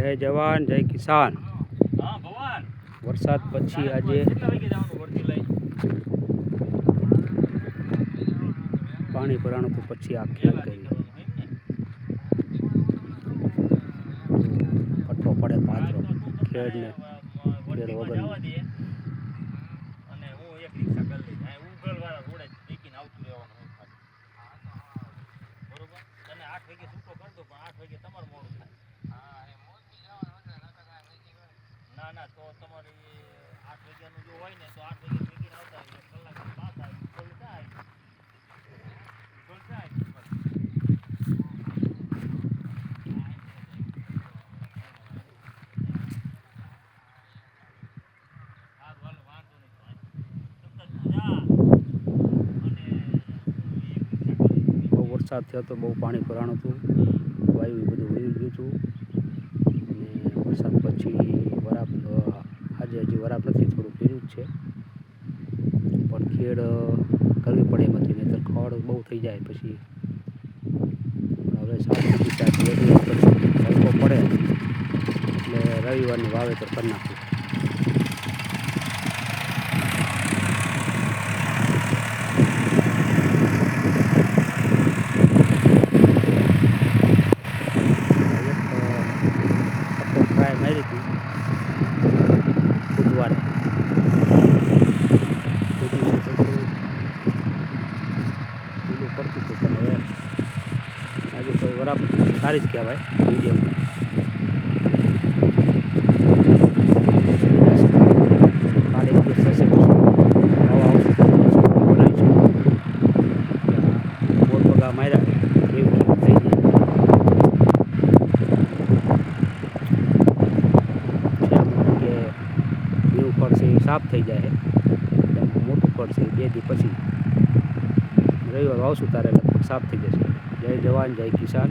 જય જવાન જય કિસાન। વરસાદ પછી આજે પાણી ભરાણું તો પછી આ ખેડ કરી પટ્ટો પડે પાત્રો ખેડને ખેડ વગર ના તો તમારી 8 વાગ્યાનું જો હોય ને તો 8 વાગે મીટિંગ આવતા હોય કલાક પાસ આવી ફૂલ થાય બહુ વરસાદ થયો તો બહુ પાણી ભરાણું હતું વાયુ બધું વહી ગયું હતું અને વરસાદ પછી વરાપ આજે હજી વરાપ નથી થોડું પીર્યું જ છે પણ ખેડ કરવી પડે એમ હતી નહીંતર ખડ બહુ થઈ જાય પછી હવે 7 પછી તડકો પડે એટલે રવિવારનું વાવેતર કરી નાખ્યું। ટ્રાય મારી હતી બુધવારે બીજું પડતું હતું પણ હવે આજે કોઈ વરાપ સારી જ કહેવાય મીડિયમ કાલે એક દિવસ થશે પછી હવા આવશે બનાવીશું બોર પગા માર્યા એવું થઈ જાય પડશે સાફ થઈ જાય મોટું પડશે 2 દી પછી રવિવાર આવશું ત્યારે લગભગ સાફ થઈ જશે। જય જવાન જય કિસાન।